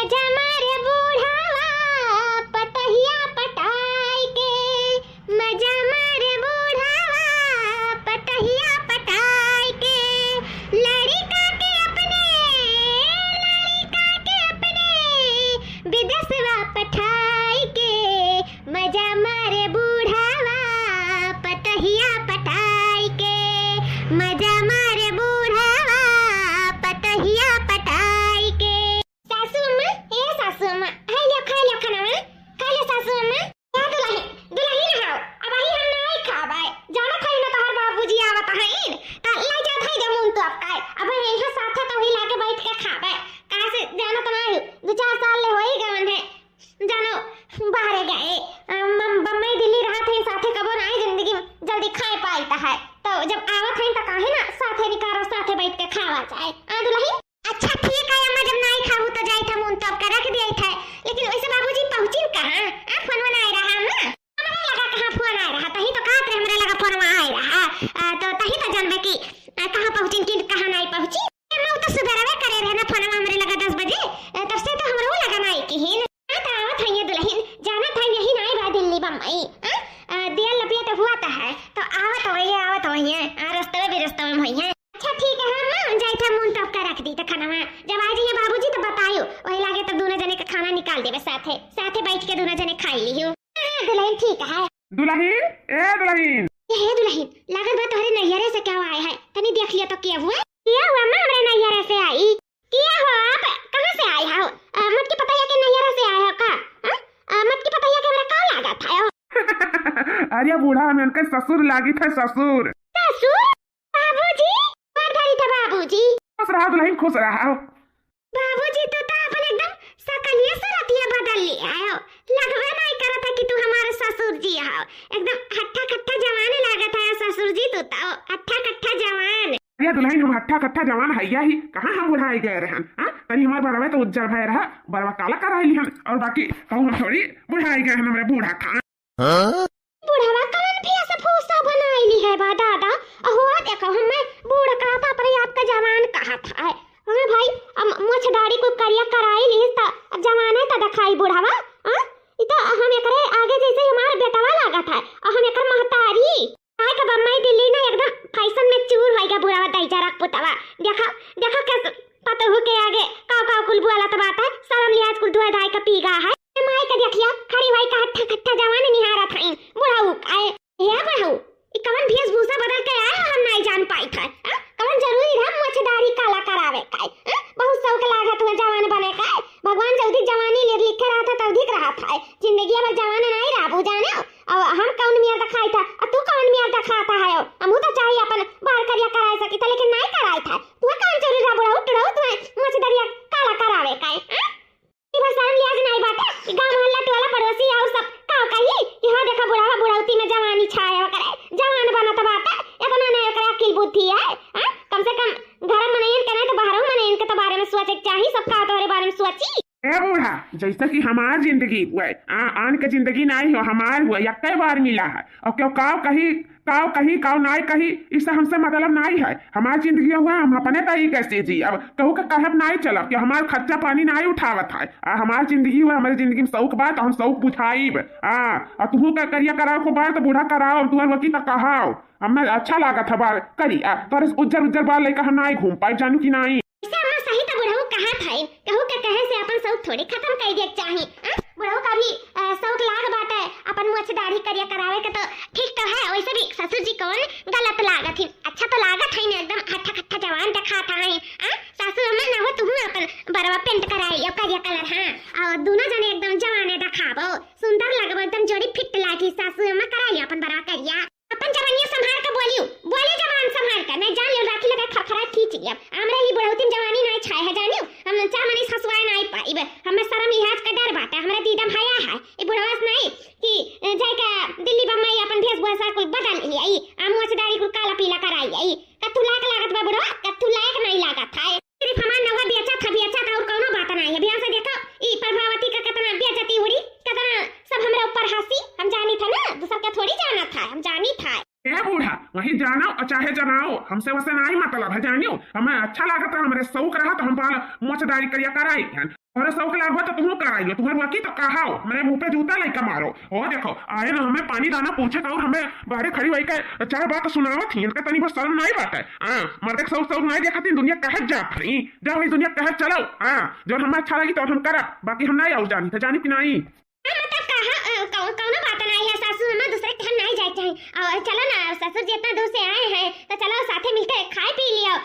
मजा मारे बूढ़ावा पतहिया पटाई के, मजा मारे बूढ़ावा पतहिया पटाई के, लड़का के अपने विदेशवा पठाई के, मजा मारे बूढ़ावा पतहिया पटाई के, मजा मारे बूढ़ावा पतहिया पटाई के। सासू अम्मा, ए सासू अम्मा, हाय लो खा लो खाना, खा लो सासू अम्मा। या दुल्ही ना हो, अब आई हम नहीं खाबाय, जाना खाई ना तोहर बाबूजी आवत हईन, त लाई जा थाई जमुन तो अब काय, अब यहां साथे तो ही लाके बैठ के खाबाय, कहां से जाना तो नहीं, 2-4 साल ले होई गवन है, जानो बाहर गए, बम्बई दिल्ली रहत है साथे कबो नहीं जिंदगी में जल्दी खाए पाईता है, तो जब आवत है त काहे ना साथे निकारो साथे बैठ के खावा जाए। आ दुल्ही अच्छा ठीक है अम्मा, जब नहीं खाऊ तो जाई था मुन तब का रख दिया था, लेकिन वैसे बाबूजी पहुंची कहां? आ फोन में नहीं रहा ना, हमरा लगा कहां फोन आ रहा, तही तो कहत रहे हमरा लगा फोन आ रहा, तो तही तो जानबे कि कहां पहुंची कि कहां नहीं पहुंची। मैं तो सुबह करे रहे ना फोन में हमरे लगा 10 बजे, तब से तो हमरो लगा नहीं कि हिन आवत है दुल्हन, जाना था यही नहीं बा दिल्ली बम्बई, दिया लपिया तो हुआ था है, तो आवत होई है रास्ते में होई है। अच्छा ठीक है हम जाई था मुन तब का रख दी त खाना में, जब आ जाइए बाबूजी तो बताइयो, वही लागे तब दोनों जने का खाना निकाल देबे साथे साथे बैठ के दोनों जने खाई लियो। हां दुल्हन ठीक है। दुल्हन ए दुल्हन, हे दुल्हन लागत बा तोहरे नैहरे से क्या आया है, तनी देख लिया तो क्या हुआ मां हमरे नैहरे से आई, क्या हो आप कहां से आई हो? मत की पता है कि नैहरे से आए हो का? मत की पता है कि हमरा का लगा था? अरे बूढ़ा में उनके ससुर लागी था, ससुर बाबूजी धरी था बाबूजी। खुश रहा दुल्हन, खुश रहा। बाबूजी तो अपन एकदम सकलिया सरतिया बदल लिया हो, लगवा नहीं करा था कि तू हमारे ससुर जी हो, एकदम हट्ठा कट्ठा जवान लागत है ससुर जी, तू तो हट्ठा कट्ठा जवान। अरे दुल्हन हम हट्ठा कट्ठा जवान हैया ही, कहां हम बुढ़ाई गए रहन? तनी हमार बरवा तो उज्जर भय रहा, बरवा काला कराई हन, और बाकी कहूं हम थोड़ी बुढ़ाई गए हन, हमरे बूढ़ा था। बुढ़ावा कौन भी ऐसा फूसा बनाईली है बा दादा, अहो देखो हम बूढ़ कहा था पर आपका जवान कहा था। हां भाई अब मुछ दाढ़ी को करिया कराई ली त अब जवान है त दिखाई बुढ़ावा, हां ई तो हम एकरे आगे जैसे हमार बेटावा लगा था, और हम एकर महतारी आय का बम्बई दिल्ली ना एकदम फैशन में चूर होएगा बुढ़ावा दैजा रख पुतवा। देखा देखा कैसे पता हो के आगे काव कुल बुआला त बात है, शर्म लिहाज कुल धोए धाय का पीगा है, माई का देखिया खड़ी भाई का हट्ठा कट्ठा जवान निहारा था बुढ़ाऊ आए या बुढ़ाऊ ई कवन भेषभूषा बदल के आए हम नहीं जान पाई था, कवन जरूरी है मुछ दाढ़ी काला करावे का, बहुत शौक लागत हुआ जवान बने का, भगवान जल्दी जवानी लिखे रहा था तब दिख रहा था, जिंदगी भर जवान नहीं रहा बू जाने। अब हम कौन मियां दिखाई था और तू कौन मियां दिखाता है, हम तो चाहिए अपन बाहर करिया कराए सकी था, लेकिन नहीं कराई था, तू कौन जरूरी रहा बुढ़ाऊ टुड़ाऊ तू मुछ दाढ़ी काला करावे का, ई बस हम लिहाज नहीं बात, गांव मोहल्ला टोला पड़ोसी और सब काव कही कि हां देखा बुढ़ावा बुढ़ाउती में जवानी छाया करे, जवान बनत बात इतना नहीं करे अक्ल बुद्धि है, कम से कम घर में नहीं करे तो बाहर में नहीं के बारे में सोचे चाहिए, सब का तोरे बारे में सोची। ए बूढ़ा जैसा कि हमार जिंदगी हुआ आन के जिंदगी नहीं हो, हमार हुआ या कई बार मिला है, और क्यों काव कही काव नहीं कही, इससे हमसे मतलब नहीं है, हमार जिंदगी हुआ हम अपने तही कैसे जी, अब कहू का कहब नहीं चलब कि हमार खर्चा पानी नहीं उठावत है, हमार जिंदगी हुआ हमारी जिंदगी में शौक बात हम शौक बुझाइब, और तुहू का करिया कराओ को बार तो बूढ़ा कराओ, तुहर वकी तो कहाओ हमें अच्छा लागत है बार करी, तोरे उज्जर बार लेकर हम नहीं घूम पाए, जानू की नहीं सही तो बुढ़ऊ कहा था, कहू के कहे से अपन शौक थोड़ी खत्म कर दे चाहिए, बुढ़ऊ का भी शौक लाग बात है, अपन मुछ दाढ़ी करिया करावे के तो ठीक तो है, वैसे भी ससुर जी कौन गलत लागत है, अच्छा तो लागत है ना, एकदम हट्ठा कट्ठा जवान दिखाता है, सासू अम्मा ना हो तू अपन बरवा पेंट कराई या करिया कलर, हां और दोनों जने एकदम जवाने दिखाबो, सुंदर लगबो, एकदम जोड़ी फिट लागी, सासू अम्मा कराई अपन बरवा करिया, अपन जवानिया संभाल के बोले जवान संभाल के मैं जान लियो राखी लगा खरखरा खींच लिया, हमरा ही बुढ़ौती जवानी नहीं छाए है जानियो, हम चार मनी हसवाए नहीं पाइबे, हमें शर्म लिहाज का डर बाटे, हमरा दीदम हया है ई बुढ़वास नहीं कि जाय का दिल्ली बम्बई अपन भेषभूषा कुल बदल लियाई, आमुआ से दाढ़ी कुल काला पीला कराई आई, कत्तू लायक लागत बा बुढ़वा, कत्तू लायक नहीं लागत है, सिर्फ हमार नवा बेचा था और कोनो बात नहीं है, बियाह से देखो ई प्रभावती का कितना बेइज्जती हुई, कितना सब हमरा ऊपर हंसी, हम जानी था ना, दूसरा क्या थोड़ी जाना था, हम जानी था। ए बूढ़ा वही जानो और चाहे जनाओ, हमसे वैसे नहीं मतलब है, जानियो हमें अच्छा लागत है, हमारे शौक रहा तो हम मुछ दाढ़ी करिया कराई, और शौक लाग हुआ तो तुम कराइयो, तुम्हारे वकी तो कहा हो मेरे मुंह पे जूता लेकर मारो। हो देखो आए ना हमें पानी दाना पूछे और हमें बाहर खड़ी वही के चार बात सुनावत थी, इनका तनी बस शर्म नहीं बात है। हाँ मर्द सौ सौ नहीं देखा दुनिया कहत जात नहीं, जाओ वही दुनिया कहत चलो। हाँ जो हमें अच्छा लगी तो हम करा, बाकी हम नहीं आओ जानी तो जानी कि नहीं। मतलब कहा कौन बात नहीं है सासू, हमें दूसरे के घर नहीं जाते हैं। और चलो ना ससुर जी इतना दूर से आए हैं तो चलो साथे मिलकर खाए पी लियो।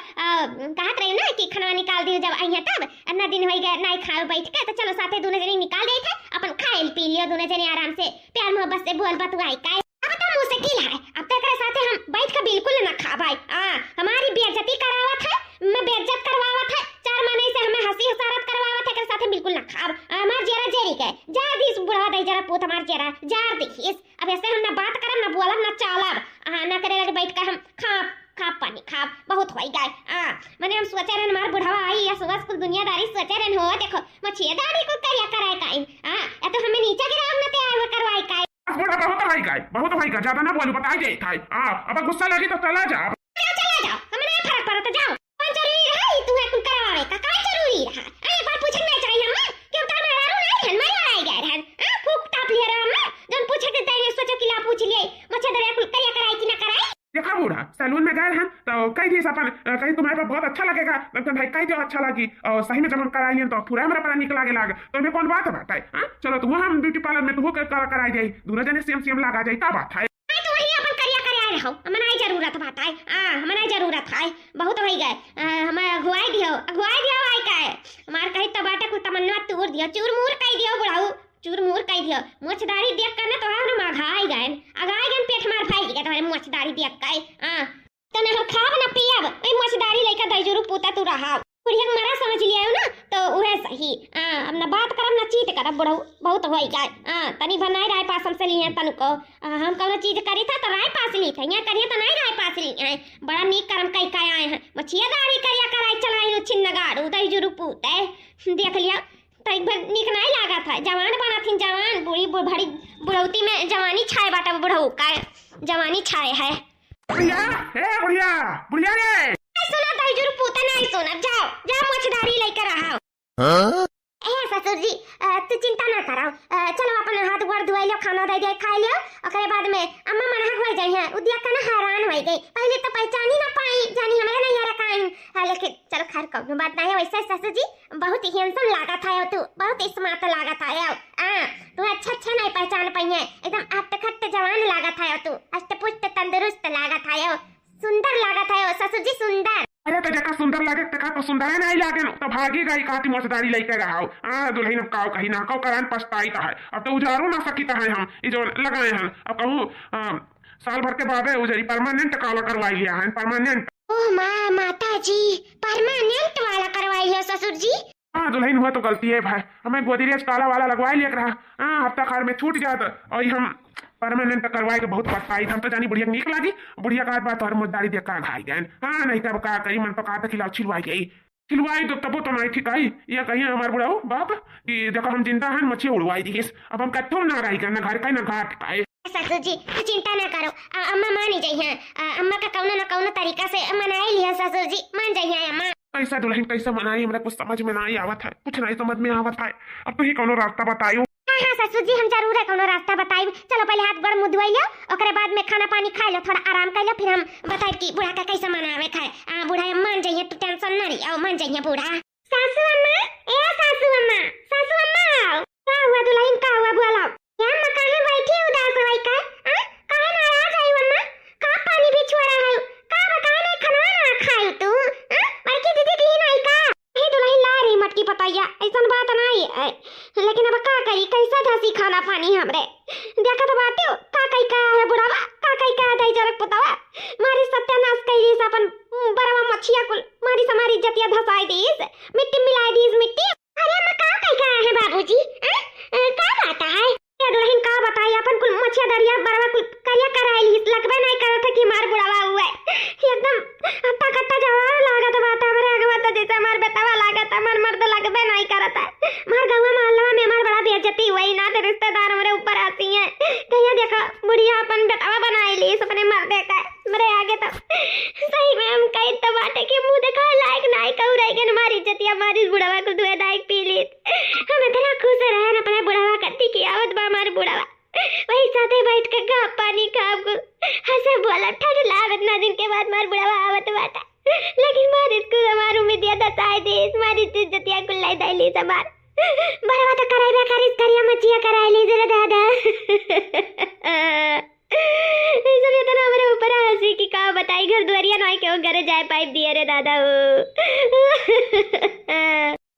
कहत रही ना कि खाना निकाल दियो जब आई है तब, इतना दिन हो गया नहीं खाओ बैठ के, तो चलो साथे दोनों जने निकाल दे थे अपन खाए पी लियो दोनों जने आराम से प्यार मोहब्बत से बोल बतवाई का। अब तो मुश्किल है, अब तक साथे हम बैठ के बिल्कुल ना खा भाई। हमारी बेइज्जती करावत है, मैं बेइज्जत करवावत है, 4 महीने से हमें हंसी हसारत करवावत है के साथे बिल्कुल ना खाब। हमार जेरा जेरी के जार दिस बुढ़वा दे जरा पोत हमार जेरा जार देखिस। अब ऐसे हम ना बात करब ना बोलब ना चालब, ना करे लगे बैठ के हम खा पानी खा बहुत होई गए। माने हम सोचे रहन हमार बुढ़वा आई या सुबह कुल दुनियादारी सोचे रहन हो देखो मछियादारी को करिया कराए काई। या तो हमें नीचे गिराव ना ते आए करवाई काई। बड़ा बहुत भाई का ज्यादा ना बोलो बताई जाए था। अब गुस्सा लगी तो चला जा, चला जाओ हमें नहीं फर्क पड़ता, जाओ। कौन जरूरी रहा तू है कुल करवावे का काय जरूरी रहा? एक बार पूछे नहीं चाहिए हम कि उतर में रारू नहीं रहन मैं आई गए रहन। फूक टाप लिया रहा हम जब पूछे के तैयारी सोचो कि ला पूछ लिए मछियादारी कुल करिया कराई कि ना कराई। देखा बूढ़ा सैलून में गए हैं तो कई दिस अपन कहीं तुम्हारे पर बहुत अच्छा लगेगा तो भाई कई जो अच्छा लगी और सही में जब हम कराई लिए तो पूरा मेरा पता निकल लागे तो हमें कौन बात बात है। चलो तुम हम ब्यूटी पार्लर में तुम कराई जाए दोनों जने सेम लगा जाए क्या बात है। तो वही अपन करिया कराए रहो, हमें नहीं जरूरत बात है। हमें नहीं जरूरत है, बहुत हो गए हमें अगुवाई दियो आई का है हमार कहीं तो बाटे कुछ तमन्ना तोड़ दियो चूर मूर कह दियो बुढ़ाऊ चूर मूर कह दियो। मोछदारी देख कर ना तो हम अघाई गए पेट मार फाई गए तुम्हारे मोछदारी देख के। तो ना हम खाब ना पियब ओई मोछदारी लेके दैजुरु पूता तू रहा बुढ़िया के मरा समझ लिया ना तो उहे सही। अब ना बात करब ना चीत करब बुढ़ऊ बहुत होई जाए। तनी बनाई राय पास हमसे लिए तन को हम कौनो चीज करी था तो राय पास ली थे, यहाँ करिए तो नहीं राय पास ली है। बड़ा नीक कर्म कई का आए हैं मछियादारी करिया कराई चलाई छिन्न गाड़ू दैजुरु पूते देख लिया तो एक बार नीक नहीं लगा था। जवान बना थी जवान बूढ़ी भड़ी बुढ़ौती में जवानी छाए बाटा बुढ़ऊ का जवानी छाए है। बुढ़िया रे सुना दैजुरु पूते नहीं सुना, जाओ मछदारी लेकर रहा। ससुर जी तू चिंता ना करो, चलो अपन हाथ गोड़ धोई लियो खाना दे दे खा लियो ओकरे बाद में अम्मा मनहक हो जाई है उदिया का ना हैरान हो गई पहले तो पहचान ही ना पाई जानी हमारे नहीं यार काई। लेकिन चलो खैर कौनो बात नहीं है। वैसे ससुर जी बहुत ही हैंडसम लागत है तू, बहुत स्मार्ट लागत है। तू अच्छा नहीं पहचान पाई है, एकदम अटखट जवान लागत है तू, अष्टपुष्ट तंदुरुस्त लागत है, सुंदर लागत है ससुर जी सुंदर। अरे तो जगह सुंदर लगे तका तो सुंदर नहीं लागे तो भागी गई काती मोछदारी लेके रहो। दुल्हन काव कहीं ना काव करान पछताई तो है अब तो उजारो ना सकी तो है हम ये जो लगाए हैं। अब कहूँ साल भर के बाद उजरी परमानेंट काला करवाई लिया है परमानेंट। ओह माता जी परमानेंट वाला करवाई है ससुर जी। दुल्हन हुआ तो गलती है भाई, हमें गोदरेज काला वाला लगवाई लिया रहा हफ्ता खार में छूट जाता और हम परमानेंट करवाए के बहुत पछताई हम तो जानी बुढ़िया नीक लागी बुढ़िया का बात और मुद्दारी देख का घाई गए। नहीं कब का करी मन तो कहा था खिलाओ छिलवाई गई खिलवाई तो तबो तो नहीं ठीक आई ये कहीं हमारे बुढ़ाओ बाप कि देखो हम जिंदा हैं मच्छी उड़वाई दी अब हम कत्थों ना रही करना घर का ना घाट खाए। ससुर जी चिंता ना करो, अम्मा मान जाई हैं, अम्मा का कौनो ना कौनो तरीका से मनाई लिया ससुर जी मान जाई हैं अम्मा। ऐसा दुल्हन कैसे मनाई हमरा कुछ समझ में नहीं आवत है, कुछ नहीं समझ में आवत है। अब तो ही कौनो रास्ता बताइयो। हाँ ससुर जी हम जरूर है कौनो रास्ता बताई। चलो पहले हाथ गोड़ मुंह धोइयो ओकरे बाद में खाना पानी खा लो थोड़ा आराम कर लो फिर हम बताए कि बूढ़ा का कैसे मनावे खाए। बूढ़ा मान जाइए तू टेंशन ना ली मान जाइए बूढ़ा। सासू अम्मा सासू अम्मा क्या हुआ दुल्हन का हुआ बोला अम्मा कहां बैठी उदास होई का काहे नाराज आई अम्मा का पानी भी छोड़ा है का बताए नहीं खाना ना खाई तू बड़की दीदी दी नहीं का हे दुल्हन ला रही मटकी पताइया ऐसा बात नहीं है लेकिन अब का करी कैसा धसी खाना पानी हमरे देखा तो बात का कई का है बुढ़ावा का कई का दई जरक पतावा मारी सत्यानाश कई अपन बड़वा मछिया कुल मारी समारी इज्जतिया धसाई दीस मिट्टी मिलाई दीस मिट्टी। अरे अम्मा का कई का है बाबूजी का बात है दुल्हन का बताई अपन कुल मछिया दरिया बड़वा कुल करिया कराई लगबे नहीं करत है कि मार बुढ़ावा हुआ एकदम अट्टा कट्टा जवान लागत बात हमरे अगवा तो जैसे मार बेटावा लागत मार मर्द लगबे नहीं करत है मार गांव मोहल्ला में मार बड़ा बेइज्जती हुई ना तो रिश्तेदार हमरे ऊपर आती हैं कहिया देखा बुढ़िया अपन बेटावा बनाई ली अपने मर्दे का मरे आगे तो सही में हम कई तो बाटे के मुंह दिखा लायक नहीं कहू रह गए हमारी इज्जतिया हमारी बुढ़ावा को दुए दाई पी ली हमें तो बरवा तो कराइबे करिस करिया मचिया कराई ली जरा दादा। सब इतना हमारे ऊपर हंसी की का बताई घर दुआरिया नहीं क्यों घरे जाए पाइप दिए रे दादा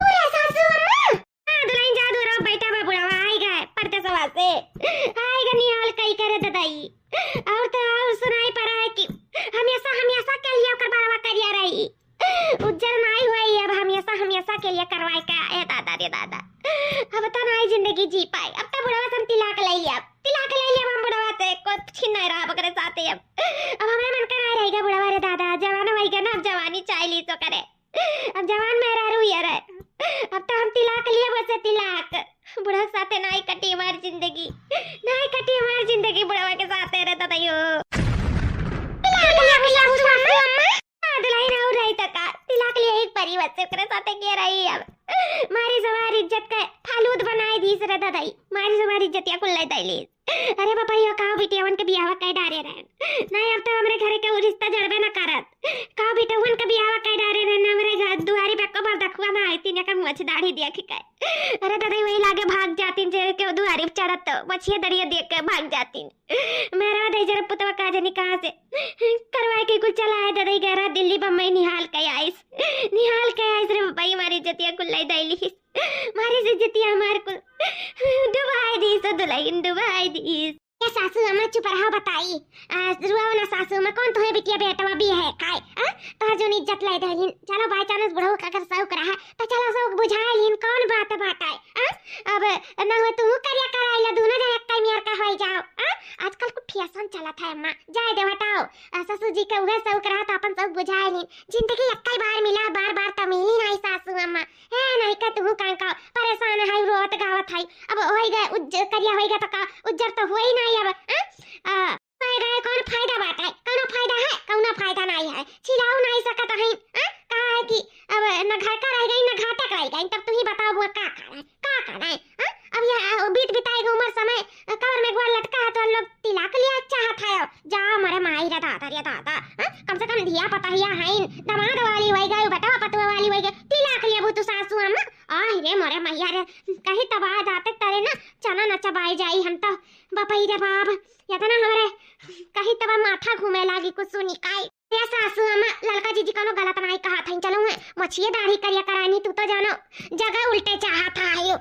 पूरा सासू अम्मा दुल्हन जा दूर बैठा बा बुढ़ावा आई गए पड़ते सवा से आई गनी हाल कई करे ददाई और तो और सुनाई पड़ा है कि हमेशा हमेशा के लिए कर बरवा करिया रही उज्जर नहीं हुई अब हमेशा के लिए करवाए का ए दादा रे दादा अब तो नहीं जिंदगी जी पाए अब तो बुढ़ावा से हम तिलाक ले लिया हम बुढ़ावा से को छीन नहीं रहा बकरे साथे अब हमें मन कर आ रहेगा बुढ़ावा रे दादा जवान होएगा ना अब जवानी चाह ली तो करे अब जवान मेरा रू यार अब तो हम तिलाक लिए बसे तिलाक बुढ़ा साथे नहीं कटी हमारी जिंदगी बुढ़ावा के साथे रे दादा यो तिलाक लिए एक परिवार से करे साथे के रही अब मारी सवार इज्जत का फालूद बनाए दी रे दादाई मारी सवार इज्जत या कुल्लाई दैली अरे बापा यो का बिटियावन के बियाह कई डारे रहे नहीं अब तो हमरे घरे के रिश्ता जड़बे ना करत का बिटियावन के बियाह कई डारे रहे हमरे घर दुआरी पे कबर दखवा ना आई तीन का मुछ दाढ़ी दिया खिकाए अरे दादाई वही लागे भाग जातीन जे के दुआरी पे चढ़त तो मछिया दड़िया देख के भाग जातीन मेरा दे जरा पुतवा का जनी कहां से करवाए के कुल चला है दादाई गहरा दिल्ली बम्बई निहाल के आइस रे भाई मारी इज्जतिया कुल्लाई दैली मारी इज्जतिया मार को डुबाई दी तो दुल्हन डुबाई दी ये सासू अम्मा चुप रहा बताई रुआओ ना सासू अम्मा कौन तुम्हें बिटिया बेटा भी है काय तो जो इज्जत ले दलिन चलो बाय चांस बुढ़ऊ का अगर सौक रहा तो चलो सौक बुझाए लिन कौन बात बाटाए अब ना हो तू करिया कराइला दोनों जने कई मियार का होई जाओ आजकल कुछ फैशन चला था अम्मा जाए दे हटाओ ससुर जी का उहे सौक रहा तो अपन सौक बुझाए लिन जिंदगी एक बार मिला बार तो मिली नहीं सासू अम्मा है नहीं का तू कां का परेशान है रोत गावत है अब होई गए उज्जर करिया होई गए तो का उज्जर तो होई नहीं अब कौन फायदा बात है कौनो फायदा नहीं है चिल्लाओ नहीं सकता है कहा है कि अब न घर का रह गई न घाटे का रह गई तब तू ही बताओ वो का कर है अब ये बीत बिताएगा उम्र समय कवर में गोल लटका है तो लोग तिलक लिया चाहत है जाओ मरे माई रे दादा कम से कम धिया पता हिया है दमाद वाली होई गई बेटा पतवा वाली होई गई तिलक लिया वो तू सासू अम्मा आ रे मोरे मैया रे कहीं तबाह जाते तरे ना चना न चबाई जाई हम तो बापई रे बाप या तो ना हमारे कहीं तबा माथा घूमे लागी कुछ सुनी काय ये सासू अम्मा लड़का जीजी कोनो गलत नहीं कहा था चलो मैं मछिए दाढ़ी करिया करानी तू तो जानो जगह उल्टे चाहता है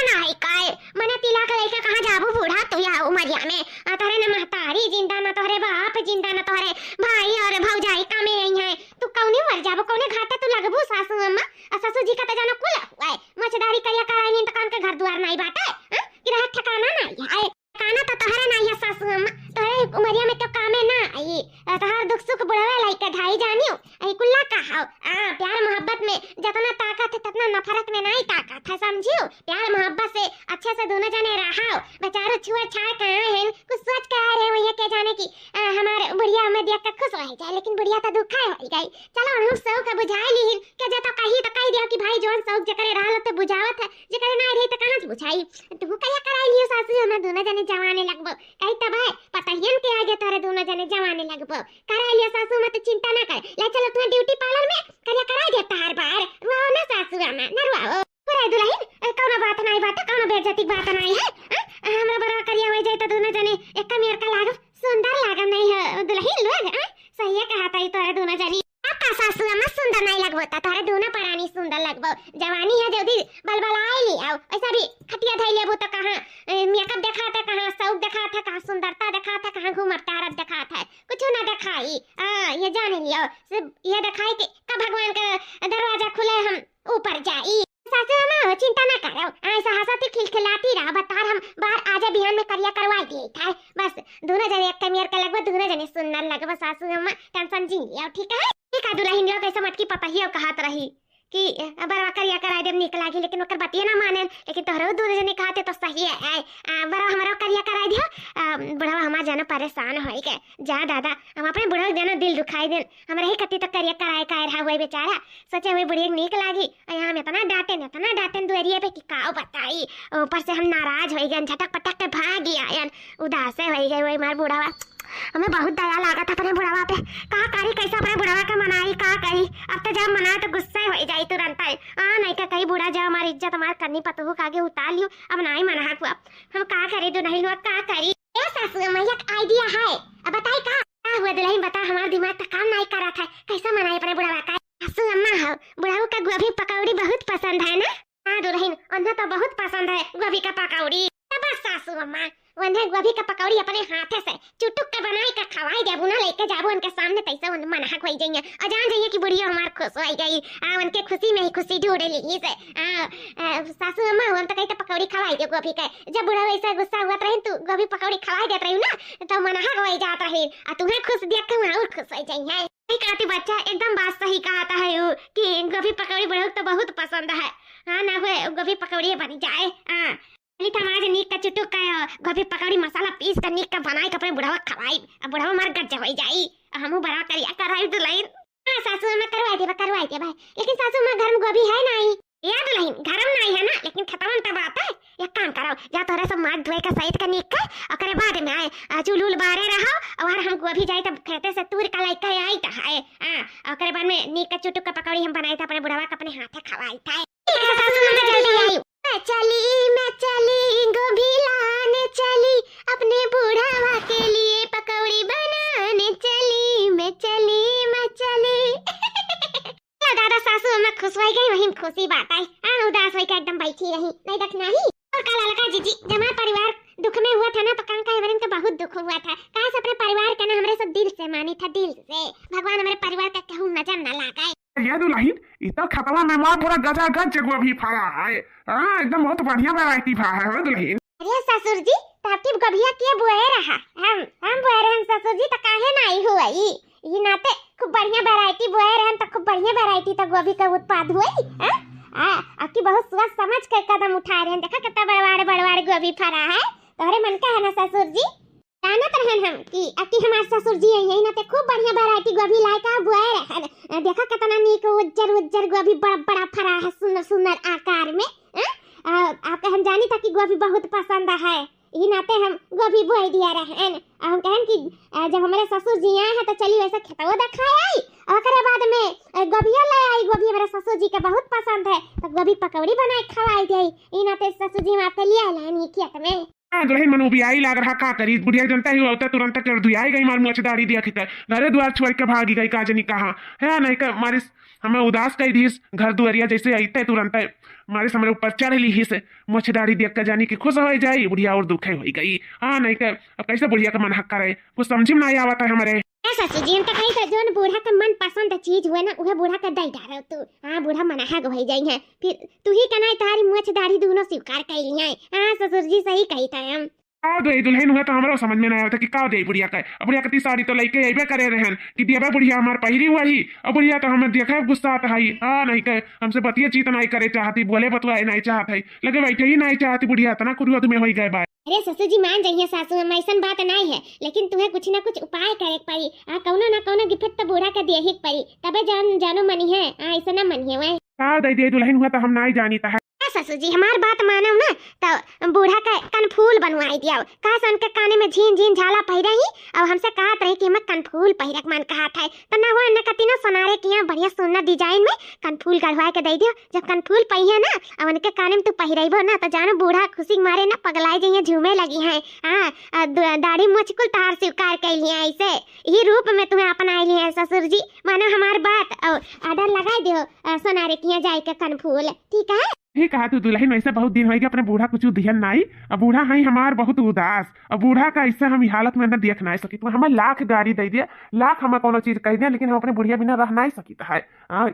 नहीं काय मने तिलक लेके कहां जाबू बूढ़ा तू या उमरिया में तोरे न महतारी जिंदा न तोरे बाप जिंदा न तोरे भाई और भौजाई कामे आई है तू कौने मर जाबू कौने घाटे तू लगबू सासू अम्मा ससुर जी का तो जानो कुल हुआ मछदारी करिया करानी तो कौन के घर द्वार नहीं बाटे किरा ठिकाना नहीं है काना तो तोहरा नहीं है सासू अम्मा तोरे उमरिया में तो कामे ना आई तोहर दुख सुख बुढ़ावे लाइक ढाई जानियो आई कुल्ला कहाओ प्यार मोहब्बत में जितना ताकत है उतना नफरत में नहीं ताकत है समझियो प्यार मोहब्बत से अच्छे से दोनों जने रहाओ बेचारो छुआ छाड़ कहां है कुछ सोच के आ रहे हो ये के जाने की हमारे बुढ़िया में देख के खुश रह जाए लेकिन बुढ़िया तो दुखा हो गई चलो हम सब का बुझा ली के जे तो कही दियो कि भाई जोन सब जकरे रहल तो बुझावत है जकरे ना रही तो कहां से बुझाई तू कया कराई लियो सासू हम दोनों जने जवाने लगबो कई तब है पतहियन के आगे तोरे दोनों जने जवाने लगबो कराई लियो सासू मत चिंता ना कर ले चलो तू ड्यूटी पार्लर में करिया कराई देता हर बार रुआओ ना सासू अम्मा न रुआओ पूरा दुल्हन कोनो बात नहीं बात कोनो बेइज्जती बात नहीं है हमरा बड़ा करिया हो जाए तो दोनों जने एक मेर का लागो सुंदर लागम नहीं है दुल्हन लोग सही है कहा था तोरे दोनों जनी आपका सासू अम्मा सुंदर नहीं लगबो ता तोरे दोनों परानी सुंदर लगबो जवानी है जल्दी बलबलाई ली आओ ऐसा भी खटिया धइ लेबो तो कहां मेकअप दिखाता कहां सौक दिखाता कहां सुंदरता दिखाता कहां घूमर तारत दिखाता कुछ ना दिखाई ये जान लियो सिर्फ ये दिखाई कि कब भगवान का दरवाजा खुले हम ऊपर जाई सासू अम्मा चिंता ना करो ऐसा हंसती खिलखिलाती रहा बता हम बाहर आजा बिहान में करिया करवा दिए था बस दोनों जने एक मेर के लगबो दोनों जने सुंदर लगबो सासू अम्मा टेंशन जी लियो ठीक है एक दुल्हन लोग ऐसा मटकी पता ही कहत रही कि बरवा करिया कराई देम निक लागी लेकिन ओकर बतिया ना माने लेकिन तोहरो दोनों जने कहते तो सही है बरवा हमरा करिया कराई दियो बुढ़वा हमार जानो परेशान होई के जा दादा हम अपने बुढ़वा जानो दिल दुखाई देन हमरा ही कति तो करिया कराई काहे रहा हुए बेचारा सोचे हुए बुढ़िया निक लागी यहाँ में इतना डांटे दुआरिया पे कि काओ बताई ऊपर से हम नाराज होई गए झटक पटक के भाग गया उदास होई गए वही मार बुढ़वा हमें बहुत दया लागत अपने बुढ़ावा पे। का करी कैसे अपने बुढ़ावा के मनाई, का करी। अब तो जब मनाए तो गुस्सा हो जाई तुरंत। नहीं तो कई बुढ़ा जब हमारी इज्जत हमारे करनी पतोहू के आगे उतार लियो। अब नहीं मना हुआ, हम का करे दुल्हन लोग, का करी। ए सासू मैया एक आइडिया है, अब बताई का हुआ दुल्हन, बता। हमारा दिमाग तो काम नहीं कर रहा था, कैसा मनाए अपने बुढ़ावा का। सासू अम्मा हो, बुढ़ाऊ का गोभी पकौड़ी बहुत पसंद है ना। हाँ दुल्हन, उन्हें तो बहुत पसंद है गोभी का पकौड़ी। बस सासू अम्मा उन्हें गोभी का पकौड़ी अपने हाथे से चुटुक के बनाई के खवाई देबू ना, लेके जाबू उनके सामने, तैसे उन मनहक होई जाइए और जान जाइए कि बुढ़िया हमार खुश हो गई। उनके खुशी में ही खुशी ढूंढ ली से। सासू अम्मा हम तो कहीं तो पकौड़ी खवाई दे गोभी के। जब बुढ़ा वैसा गुस्सा हुआ रही तू गोभी पकौड़ी खवाई देत रही ना, तो मनहक हो जात रही और तुम्हें खुश देख के और खुश हो जाइए। कहती बच्चा एकदम बात सही कहता है वो कि गोभी पकौड़ी बुढ़ऊ तो बहुत पसंद है। हाँ ना हुए गोभी पकौड़ी बन जाए। आज नीक का चुटुक का गोभी पकौड़ी मसाला पीस कर नीक का बनाई के अपने बुढ़ावा खवाई, अब बुढ़ावा मार गज्जा हो जाई। हमहू बड़ा करिया कराई दुल्हन। सासू में करवाई दे भाई, लेकिन सासू में घर में गोभी है नहीं। याद नहीं घर में नहीं है ना, लेकिन खत्म तब आता है। एक काम करो, जा तोरे सब मार धोए का सहित का नीक का ओकरे बाद में आए चुलुल बारे रहो और हम गोभी जाए तब खेते से तूर का लइका आई त है। ओकरे बाद में नीक का चुटुक का पकौड़ी हम बनाई था अपने बुढ़ावा का अपने हाथे खवाई था। सासू में जल्दी आई। मैं चली गोभी लाने चली, अपने बुढ़ावा के लिए पकौड़ी बनाने चली। मैं चली दादा सासू में खुश हो गई, वही खुशी बात आई। उदास होकर एकदम बैठी रही, नहीं देखना ही। और कल लड़का जीजी जमा परिवार दुख में हुआ था ना, तो कांका एवरन का बहुत दुख हुआ था। कहा से अपने परिवार का ना हमरे सब दिल से मानी था, दिल से। भगवान हमारे परिवार का कहूँ नजर न लगाए। ये दुल्हन इतना खतरा में मार पूरा गजा गज गोभी फरा है। एकदम बहुत बढ़िया वैरायटी फा है दुल्हन। अरे ससुर जी ताकि गोभिया के बुए रहा, हम बुए रहे ससुर जी, तो काहे नहीं हुई। ये नाते खूब बढ़िया वैरायटी बुए रहे तो खूब बढ़िया वैरायटी तो गोभी का उत्पाद हुई। आपकी बहुत सोच समझ के कदम उठा रहे हैं। देखा कितना बड़वाड़ गोभी फरा है। तोहरे मन का है ना ससुर जी, जानत रहन हम कि अति हमारे ससुर जी यही ना ते खूब बढ़िया वैरायटी गोभी लाए का बुए रहन। देखा कितना नीक उज्जर गोभी बड़ा फरा है, सुंदर आकार में। आपके हम जानी था कि गोभी बहुत पसंद है, यही नाते हम गोभी बोई दिया रहन। हम कहन कि जब हमारे ससुर जी आए हैं तो चली वैसे खेतवा दिखाए आई और बाद में गोभिया ले आई। गोभी हमारे ससुर जी के बहुत पसंद है, तो गोभी पकौड़ी बनाए खवाई दी। यही नाते ससुर जी आपके लिए लानी खेत में। दुल्हन मनु भी आई लाग रहा का करी। बुढ़िया जनता ही होता तुरंत कर दुआई गई मार मछदारी दिया खितर घरे द्वार छोड़ के भागी गई काजनी कहा है नहीं का मारे हमें उदास कही दी। घर दुआरिया जैसे आईते तुरंत मारे हमारे ऊपर चढ़ ली ही से मछदारी देख कर जानी कि खुश हो जाई। बुढ़िया और दुखे हो गई। नहीं का अब कैसे बुढ़िया का मन हक करे, कुछ समझ में नहीं आवता है हमारे। ससुर जी तो कहीं जो बूढ़ा का मन पसंद चीज हुए ना उहे बूढ़ा का दई डालो तू। बूढ़ा मनहग हो जाई है, फिर तू ही कनाई तारी मुछ दाढ़ी दोनों स्वीकार कर लिया। ससुर जी सही कही था हम। दुल्हन हुआ तो हमारा समझ में नहीं आता कि का दे बुढ़िया का। बुढ़िया कती साड़ी तो लेके अबे करे रहन कि दिया बुढ़िया हमार पहिरी हुई और बुढ़िया तो हमें देखा गुस्सा आता है। नहीं कहे हमसे बतिया चीत नहीं करे चाहती, बोले बतवाए नहीं चाहत है, लगे बैठे ही नहीं चाहती बुढ़िया इतना कुरुआ तुम्हें हो गए बात। अरे ससुर जी मान जाइए सासू हम ऐसा बात नहीं है, लेकिन तुम्हें कुछ ना कुछ उपाय करे पड़ी। कौनो ना कौनो गिफ्ट तो बूढ़ा का दे ही पड़ी, तबे जानो मनी है। ऐसा ना मनी है दे दुल्हन हुआ तो हम नहीं जानी था। ससुर जी हमार बात मानो ना तो बूढ़ा का कनफूल बनवाई दिया। कहा से उनके काने में झीन झाला पहिरा ही और हमसे कहत रही कि मैं कनफूल पहिरक मन कहा था। तो ना हुआ न कती ना सोनारे किया बढ़िया सुंदर डिजाइन में कनफूल गढ़वा के दे दियो। जब कनफूल पहिया ना और उनके काने में तू पहिरबो ना तो जानो बूढ़ा खुशी मारे ना पगलाई जाइए, झूमे लगी है। दाढ़ी मुछ कुल तार स्वीकार कर लिया। ऐसे ही रूप में तुम्हें अपना लिया ससुर जी, मानो हमार बात और ऑर्डर लगा दियो सोनारे किया जाए के कनफूल। ठीक है ठीक है। तू दुल्हन ऐसे बहुत दिन हो गए अपने बूढ़ा कुछ ध्यान नहीं। अब बूढ़ा है हमार बहुत उदास। अब बूढ़ा का ऐसे हम हालत में अंदर देख नहीं सकी। हमें लाख गाड़ी दे दिया, लाख हमें कोनो चीज कह दिया, लेकिन हम अपने बुढ़िया बिना रह नहीं सकी है।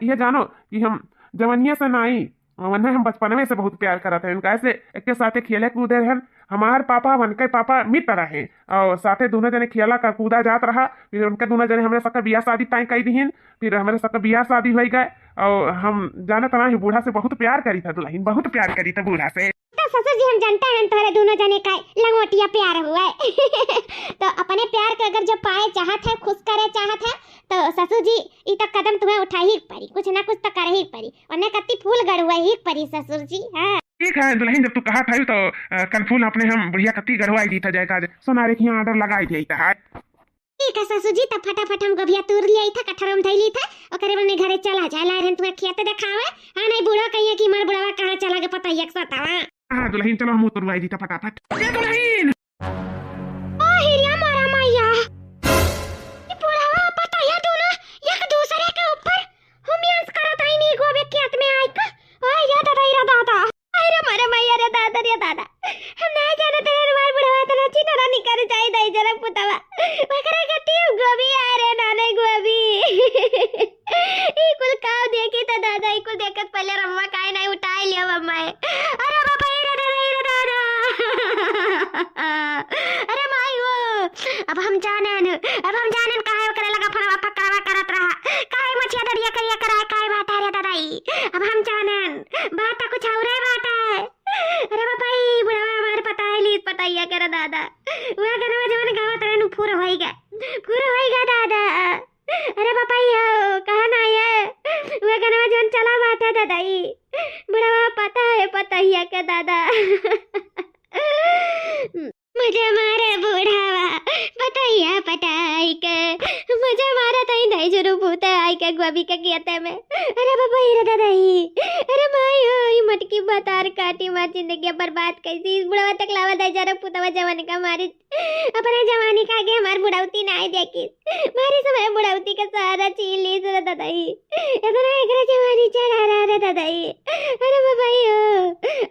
ये जानो कि हम जवनिया से नहीं वन्ने हम बचपन में से बहुत प्यार करते हैं। उनका ऐसे एक के साथे खेले कूदे रहन। हमार पापा उनके पापा मित्र रहे और साथे दोनों जने खेला का कूदा जात रहा। फिर उनके दोनों जने हमारे सबका बियाह शादी तय कर दीन। फिर हमारे सबका बियाह शादी हो गए और हम जाने तना बूढ़ा से बहुत प्यार करी था। दुल्हन बहुत प्यार करी था बूढ़ा से। तो ससुर जी हम जानते हैं तुम्हारे दोनों जने का लंगोटिया प्यार हुआ है। तो अपने प्यार के अगर जो पाए चाहत है, खुश करे चाहत है, तो ससुर जी ये तो कदम तुम्हें उठा ही पड़ी, कुछ ना कुछ तो कर ही पड़ी। उन्हें कत्ती फूल गढ़वा ही पड़ी ससुर जी। ठीक है दुल्हन जब तू कहा था तो कनफूल अपने हम बुढ़िया कत्ती गढ़वाई दी था जाएगा सोनारे की ऑर्डर लगाई दी था। ठीक है ससुर जी, तब फटाफट हम गोभिया तोड़ लिया था, कटहर में धैली था, ओकरे बने घरे चला जा ला रहन तुम्हें खेत देखावे। हां नहीं बूढ़ा कहिए कि मार बुढ़ावा कहां चला के पता एक साथ आवा। हां दुल्हन चलो हम उतरवाई दी फटाफट। ये दुल्हन ओ हिरिया मारा मैया, ये बुढ़ावा पता या दोनों एक दूसरे के ऊपर हुमियांस करत आई नहीं गोबे खेत में आई का। ओए या दादा अरे मारा मैया रे दादा हम ना जाने तेरे मार बुढ़ावा तना चिन्ह नहीं कर जाई दई जरा पुतावा वकरे गति गोभी आ रे नाने गोभी ई कुल काव देखी त दादा ई कुल देखत पहले रम्मा काहे नहीं उठाई लिया मम्मा। अरे बाबा रे दादा अरे माई वो अब हम जानन काहे करे लगा फरवा पकड़वा करत रहा, काहे मछिया दरिया करिया कराए काहे बात है रे दादाई। अब हम जानन बात कुछ और है बात है। अरे बाबा ई बुढ़ावा हमारे पता है लीज पताइया करे दादा वो गनवा जवन गावत रहनु पूरा होइगा दादा। अरे बाबा यो कहां ना है वो गनवा जवन चला बात है दादाई, बुढ़ावा पता ही है के दादा मुझे मारे बुढ़ावा पताइया पटाई के मुझे मारा तई दई जरू भूता आई के गोभी के खेते में। अरे बाबा रे दादाई, अरे भाई ई मटकी बतार काटी मार जिंदगी बर्बाद कैसी बुढ़ावा तक लावा दई जरा पुतवा जवानी का मारी अपने जवानी का आगे हमार बुढ़ावती ना आई देखी मारी समय बुढ़ावती का सहारा छीन ली रे दादाई, इतना एकरा जवानी चढ़ा रहा रे दादाई। अरे बाबा यो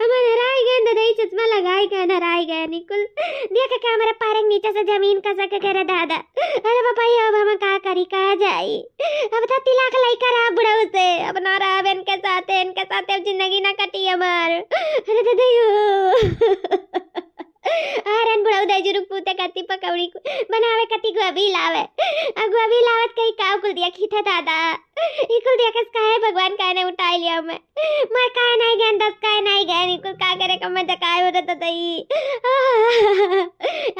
हम नराई गए दादाई, चश्मा लगाई गए नराई गए निकुल देख के हमारे पैर नीचे से जमीन का सके करे दादा। अरे बाबा ये अब हम का करी कहा जाई, अब तो तिलक लाई करा बुढ़ाऊ से अब ना रहा इनके साथ अब जिंदगी ना कटी हमार। अरे दादा यो आरन बुढ़ाऊ दे जुरुक पूते कति पकौड़ी बनावे कति गोभी लावे गोभी लावत कई काव कुल दिया खीथा दादा ई कुल दिया कस काहे भगवान काहे ने उठाई लिया मैं काहे नहीं गन दस काहे नहीं गन ई कुल का करे कम जकाय हो रत दई।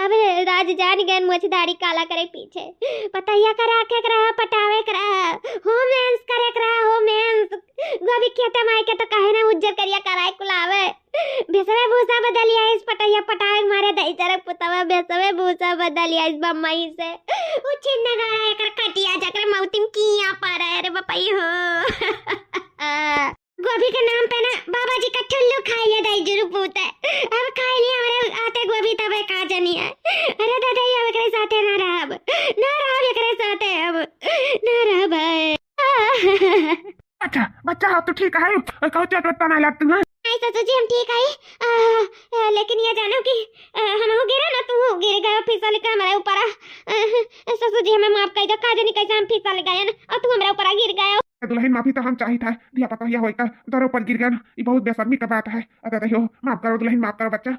अब राज जान गन मुछ दाढ़ी काला करे पीछे पताया करा के करा पटावे करा होमेंस करे करा होमेंस गोभी खेते माई के तो काहे ने उज्जर करिया कराए कुलावे बेसवे भूसा बदलिया इस पटाया पटाए मारे दई जरक पुतवा बेसवे भूसा बदलिया इस बम्मई से उ चिन्ह गाड़ा एकर कटिया जकर मौतिम किया पर अरे बपई हो गोभी के नाम पे ना बाबा जी का ठुल्लू खाई लिया दई जरू पूत अब खाई लिया हमारे आते गोभी तबे का जनी है। अरे दादा ये एकरे साथे ना रहब एकरे साथे अब ना रहब। अच्छा बच्चा हो तो ठीक है, कहू चटपटा ना लगती है। नहीं ससुर जी हम ठीक है, लेकिन ये जानो कि हम हो गिरा ना तू गिर गया फिसल के हमारे ऊपर। ससुर जी हमें माफ कर दो, का जाने कैसे हम फिसल गए ना और तू हमारे ऊपर गिर गए। दुल्हन माफी तो हम चाहिए था दिया पता यह होइका दरो पर गिर गया ये बहुत बेशर्मी का बात है। अरे हो माफ करो दुल्हन माफ करो बच्चा,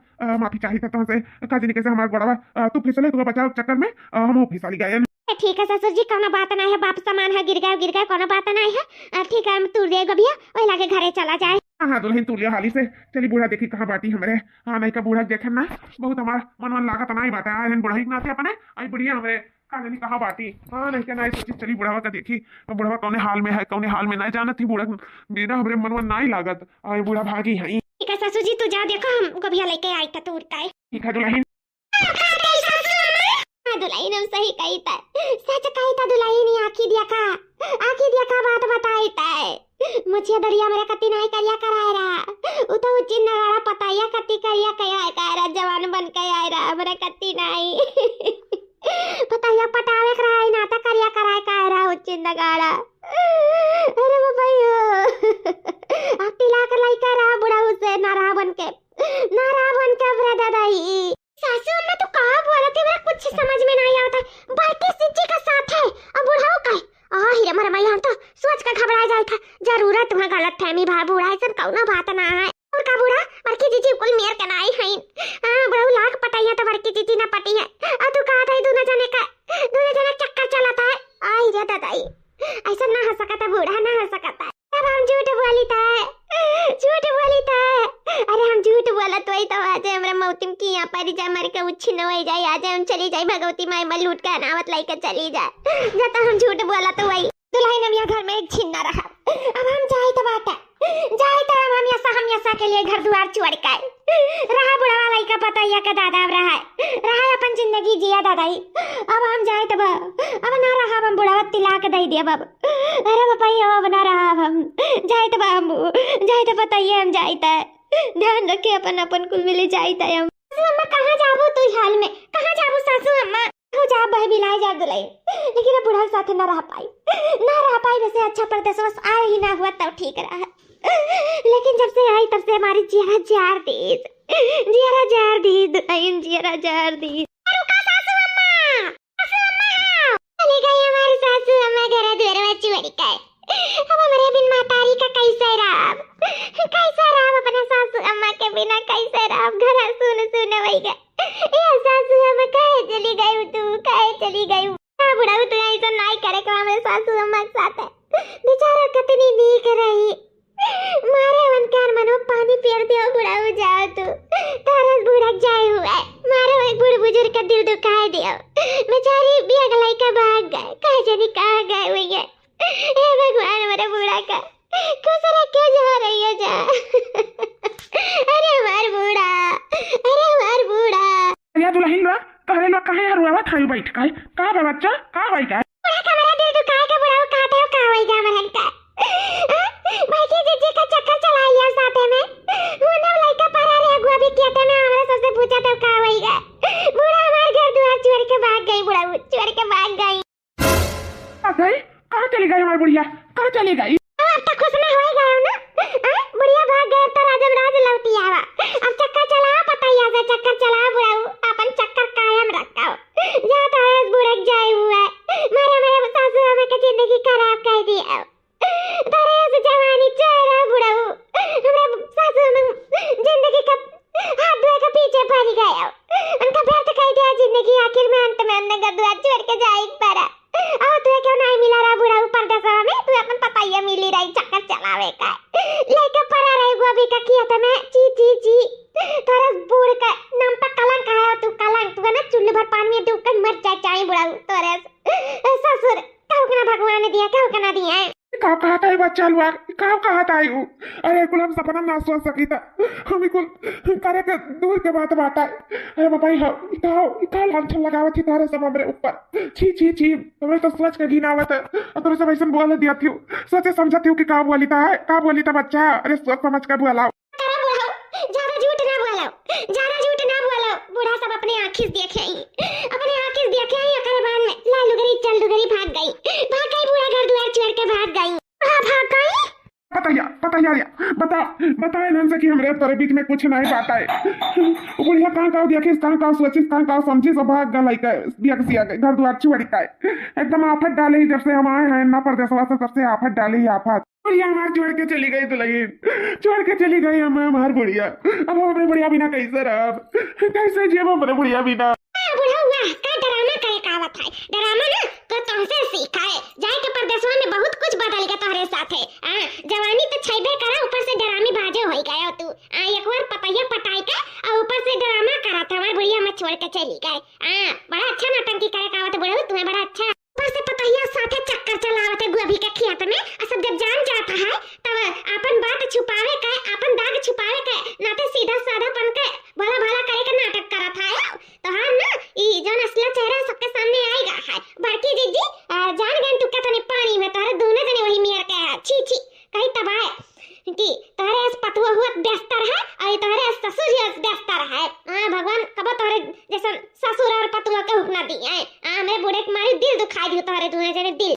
माफी चाहिए था तुमसे का जाने कैसे हमारा गोड़वा तू फिसले तू बचाओ चक्कर में हम फिसल गए। ठीक है ससुर जी कोनो बात नहीं है, बाप सामान है गिर गया कोनो बात नहीं है। ठीक है हम तू दे गबिया ओए लागे घरे चला जाए। हाँ दुल्हन तू लिया हाली से चली बूढ़ा देखी कहाँ बाटी हमारे। हाँ नहीं का बूढ़ा देखे ना बहुत हमारा मन लागत नहीं बात है बूढ़ा ही नाते अपने आई बढ़िया हमारे का नहीं कहाँ बाटी। हाँ नहीं क्या नहीं सोची चली बुढ़ावा का देखी बुढ़ावा कौने हाल में है कौने हाल में नहीं जाना थी बूढ़ा मेरा हमारे मन नहीं लागत आई बूढ़ा भागी है। ठीक है ससुर जी तू जा देखो हम गबिया लेके आई था तू का। ठीक है दुल्हन दुल्हन हम सही कही था सच कही था दुल्हन आखी दिया का बात बताई था मुझे दरिया मेरा कति नहीं करिया कराए रहा उ तो चिन्ह गाड़ा पताया कति करिया कया जवान बन के आए रहा मेरा कति नहीं पताया पटावे कराए नाता करिया कराए का रहा चिन्ह गाड़ा। अरे बाबा आप तिला कर लाई का रहा बुढ़ा उसे नारा बन के अपना दादाई सासू अम्मा तो कहा बोला थे मेरा कुछ समझ में नहीं आता बाल्टी सिज्जी का साथ है अब बुढ़ाओ का हीरा मर मैं तो सोच कर घबरा जाए था जरूरत तुम्हें गलत फहमी भा बूढ़ा ऐसा कौनो बात ना है और का बूढ़ा बड़की जीजी कुल मेर के नाई है बुढ़ाऊ लाख पटाइया तो बड़की जीजी ना पटी है और तू कहा था दोनों जने चक्कर चलाता है आई रे दादाई ऐसा ना हो सकता बूढ़ा ना हो सकता अब हम झूठ बोली था अरे हम झूठ बोला तो तो आज हमरा मौतिम की यहाँ पर जा मर के उच्छी न हो जाए आज हम चली जाए भगवती माई मल लूट के अनावत लाई के चली जाए जब हम झूठ बोला तो वही दुल्हन हम यहाँ घर में एक छीन रहा अब हम जाए तो बात हम यहाँ के लिए घर द्वार छोड़ के रहा बुढ़ा वाला का पता या का दादा रहा अपन जिंदगी जिया दादाई। अब हम जाए तब अब ना रहा हम बुढ़ावा तिला के दे दिया अब। अरे बापा ये अब ना रहा हम जाए तब हम जाए तो बताइए हम जाता है। ध्यान रखे अपन अपन कुल मिले जाता है हम। अम्मा कहाँ जाबो तू हाल में कहाँ जाबो सासू अम्मा तू जा भाई बिलाए जा दुलाई लेकिन बुढ़ा साथ ना रह पाई वैसे अच्छा परदेश बस आए ही ना हुआ तब ठीक रहा लेकिन जब से आई तब से हमारी जियारा जार दी रुका सासू अम्मा चली गई हमारी सासू अम्मा घर द्वार में चोरी का अब हमारे बिन मातारी का कैसे राम अपने सासू अम्मा के बिना कैसे राम घर सुन वही गए ये सासू अम्मा काहे चली गई ना बुढ़ा तू ऐसा नहीं करे कि हमारे सासू अम्मा के साथ है बेचारा कितनी नीक रही मारे वनकार मनो पानी पियर दियो बुढ़ा हो जाओ तू तारा बुढ़ा जाए हुआ मारो एक बूढ़ बुजुर्ग का दिल दुखाए दियो बेचारी बिया गलाई का भाग गए कहे जानी कहाँ गए हुई है हे भगवान हमारे बुढ़ा का खुसरा क्यों जा रही है जा अरे हमार बूढ़ा या दुल्हन लो तोरे लो काहे हरुआ थाई बैठ काहे का बा बच्चा का होई का बुढ़ा का मेरा दिल दुखाए का बुढ़ा कहते हो का होई जा मरन का भाई जी का चक्कर चला लिया साथे में होने लड़का परा रे अगुआ भी किया था मैं हमारे सबसे पूछा तो का होईगा बुढ़ा हमारे घर द्वार छोड़ के भाग गई कहाँ चली गई हमारी बुढ़िया कहाँ चली गई अब तक खुश ना होएगा ना बुढ़िया भाग गए तो राज लौटी आवा अब चक्कर चला पता ही ऐसा चक्कर चला बुढ़ा अपन चक्कर कायम रखा जाता है बुढ़ा जाए हुआ मेरे सासू हमें की जिंदगी खराब कर दिया तारे जवानी चेहरा बुढ़ा हमारे सासू में जिंदगी का हाथ धोए के पीछे पड़ गया उनका व्यर्थ कर दिया जिंदगी आखिर में अंत में हमने गद्दुआ छोड़ के जाए पड़ा और तू क्यों नहीं मिला रहा बुढ़ा ऊपर दसवा में तू अपन पता ही मिली रही चक्कर चलावे का लेके पड़ा रहे गोभी का किया था मैं ची तोरा बूढ़ का नाम पर कलंक है तू है ना चुल्लू भर पानी में डूब कर मर जाए चाहे बुढ़ा तोरे ससुर कहू ना भगवान ने दिया कहू ना दिया है का कहता है बच्चा लुआ का कहता है वो अरे कुल हम सपना ना सोच सकी था हम कुल करे के दूर के बात है अरे बाबा इका लांछन लगावत थी तारे सब हमरे ऊपर छी हमरे तो सोच के घिना आवत और तोरे सब ऐसा बोल दिया थी सोचे समझती हूं कि का बोली था बच्चा अरे सोच समझ के बोलाओ ज्यादा झूठ ना बोलो बूढ़ा सब अपने आंखिस देखे अकरे बाद में लालूगरी चलदूगरी भाग गई बूढ़ा घर द्वार छोड़ के भाग गई बता इन्हन से कि हमरे तोरे बीच में कुछ नहीं बात है बुढ़िया कहाँ देखिस कहाँ सोचिस कहाँ समझिस भाग गई के बिया घर द्वार छोड़ के एकदम आफत डाले ही जब से हम आए हैं ना परदेशवा से सबसे आफत डाले ही आफत बुढ़िया हमार छोड़ के चली गई दुल्हन छोड़ के चली गई हमार बुढ़िया अब हमारे बुढ़िया बिना कैसे रह कैसे जिये हमारे बुढ़िया बिना बुढ़ा हुआ का डरामा करे कावत है डरामा ना तो तुमसे सीखा है जाए के परदेशवा में बहुत कुछ बदल गया तोहरे साथे जवानी तो छैबे करा ऊपर से डरामी बाजे होई गया तू एक बार पतैया पटाई के और ऊपर से डरामा करा था हमार बुढ़िया में छोड़ के चली गए बड़ा अच्छा नौटंकी करे कावत बुढ़ा तुम्हें बड़ा अच्छा ऊपर से पतैया साथे चक्कर चलावत है गोभी के खेत में और सब जब जान जाता है तब अपन बात छुपावे के अपन दाग छुपावे के नाते सीधा साधा बन के भला करे के नाटक करत है तो हां ना ई जौन असला चेहरा सबके सामने आएगा है बड़की जीजी जान गन तू कतने पानी में तारे दोनों जने वही मियर के छी कहीं तबाह कि तारे इस पतुआ हुआ बेस्तर है और तारे ससुर ही बेस्तर है भगवान कब तारे जैसा ससुर और पतुआ के हुक्म दिए हैं मेरे बूढ़े के मारे दिल दुखाई दियो तारे दोनों जने दिल